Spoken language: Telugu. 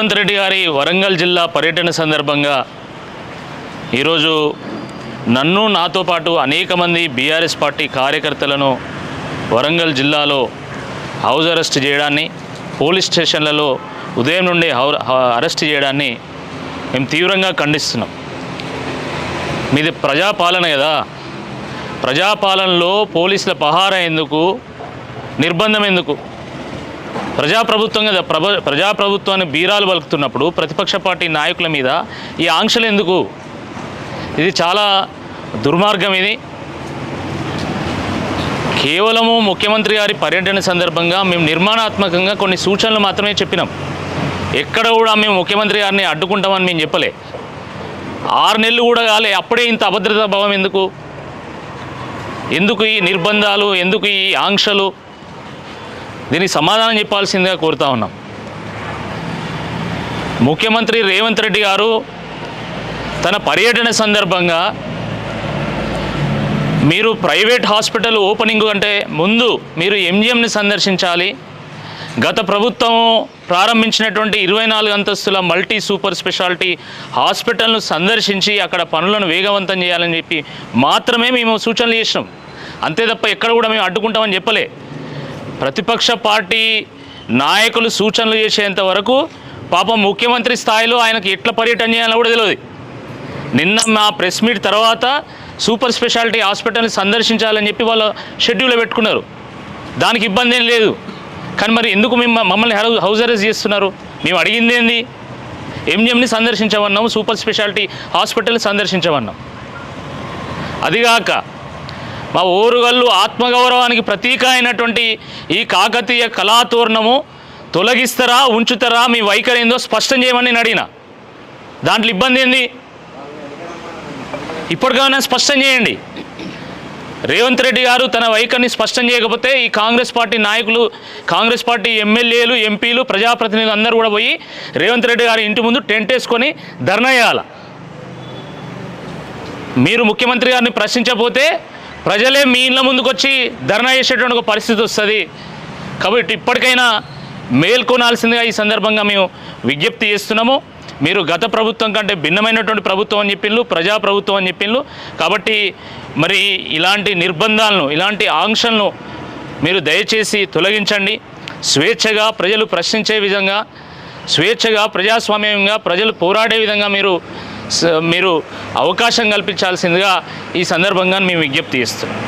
రేవంత్ రెడ్డి గారి వరంగల్ జిల్లా పర్యటన సందర్భంగా ఈరోజు నన్ను నాతో పాటు అనేక మంది బీఆర్ఎస్ పార్టీ కార్యకర్తలను వరంగల్ జిల్లాలో హౌస్ అరెస్ట్ చేయడాన్ని, పోలీస్ స్టేషన్లలో ఉదయం నుండి అరెస్ట్ చేయడాన్ని మేము తీవ్రంగా ఖండిస్తున్నాం. మీది ప్రజాపాలన కదా, ప్రజాపాలనలో పోలీసుల పహారా ఎందుకు, నిర్బంధం ఎందుకు? ప్రజాప్రభుత్వం కదా, ప్రజాప్రభుత్వాన్ని బీరాలు పలుకుతున్నప్పుడు ప్రతిపక్ష పార్టీ నాయకుల మీద ఈ ఆంక్షలు ఎందుకు? ఇది చాలా దుర్మార్గం. ఇది కేవలము ముఖ్యమంత్రి గారి పర్యటన సందర్భంగా మేము నిర్మాణాత్మకంగా కొన్ని సూచనలు మాత్రమే చెప్పినాం. ఎక్కడ కూడా మేము ముఖ్యమంత్రి గారిని అడ్డుకుంటామని మేము చెప్పలే. 6 నెలలు కూడా కాలే, అప్పుడే ఇంత అభద్రతా భావం ఎందుకు? ఎందుకు ఈ నిర్బంధాలు, ఎందుకు ఈ ఆంక్షలు? దీనికి సమాధానం చెప్పాల్సిందిగా కోరుతా ఉన్నాం. ముఖ్యమంత్రి రేవంత్ రెడ్డి గారు తన పర్యటన సందర్భంగా మీరు ప్రైవేట్ హాస్పిటల్ ఓపెనింగ్ అంటే ముందు మీరు ఎంజిఎంని సందర్శించాలి. గత ప్రభుత్వం ప్రారంభించినటువంటి 24 అంతస్తుల మల్టీ సూపర్ స్పెషాలిటీ హాస్పిటల్ను సందర్శించి అక్కడ పనులను వేగవంతం చేయాలని చెప్పి మాత్రమే మేము సూచనలు చేసినాం. అంతే తప్ప ఎక్కడ కూడా మేము అడ్డుకుంటామని చెప్పలే. ప్రతిపక్ష పార్టీ నాయకులు సూచనలు చేసేంత వరకు పాపం ముఖ్యమంత్రి స్థాయిలో ఆయనకి ఎట్లా పర్యటన చేయాలో కూడా తెలియదు. నిన్న మా ప్రెస్ మీట్ తర్వాత సూపర్ స్పెషాలిటీ హాస్పిటల్ని సందర్శించాలని చెప్పి వాళ్ళు షెడ్యూల్లో పెట్టుకున్నారు. దానికి ఇబ్బంది ఏం లేదు. కానీ మరి ఎందుకు మమ్మల్ని హౌస్ అరెస్ట్ చేస్తున్నారు? మేము అడిగింది ఏంది? ఎంజిఎంని సందర్శించమన్నాం, సూపర్ స్పెషాలిటీ హాస్పిటల్ని సందర్శించమన్నాం. అదిగాక మా ఓరుగల్లు ఆత్మగౌరవానికి ప్రతీక అయినటువంటి ఈ కాకతీయ కళాతోరణము తొలగిస్తారా, ఉంచుతారా? మీ వైఖరి ఏందో స్పష్టం చేయమని నేను అడిగిన. దాంట్లో ఇబ్బంది ఏంది? ఇప్పటికైనా స్పష్టం చేయండి. రేవంత్ రెడ్డి గారు తన వైఖరిని స్పష్టం చేయకపోతే ఈ కాంగ్రెస్ పార్టీ నాయకులు, కాంగ్రెస్ పార్టీ ఎమ్మెల్యేలు, ఎంపీలు, ప్రజాప్రతినిధులు అందరూ కూడా పోయి రేవంత్ రెడ్డి గారి ఇంటి ముందు టెంట్ వేసుకొని ధర్నా చేయాలి. మీరు ముఖ్యమంత్రి గారిని ప్రశ్నించకపోతే ప్రజలే మీ ఇళ్ళ ముందుకు వచ్చి ధర్నా చేసేటువంటి ఒక పరిస్థితి వస్తుంది. కాబట్టి ఇప్పటికైనా మేల్కొనాల్సిందిగా ఈ సందర్భంగా మేము విజ్ఞప్తి చేస్తున్నాము. మీరు గత ప్రభుత్వం కంటే భిన్నమైనటువంటి ప్రభుత్వం అని చెప్పిండ్రు, ప్రజాప్రభుత్వం అని చెప్పిండ్రు. కాబట్టి మరి ఇలాంటి నిర్బంధాలను, ఇలాంటి ఆంక్షలను మీరు దయచేసి తొలగించండి. స్వేచ్ఛగా ప్రజలు ప్రశ్నించే విధంగా, స్వేచ్ఛగా ప్రజాస్వామ్యంగా ప్రజలు పోరాడే విధంగా మీరు అవకాశం కల్పించాల్సిందిగా ఈ సందర్భంగా మేము విజ్ఞప్తి చేస్తున్నాం.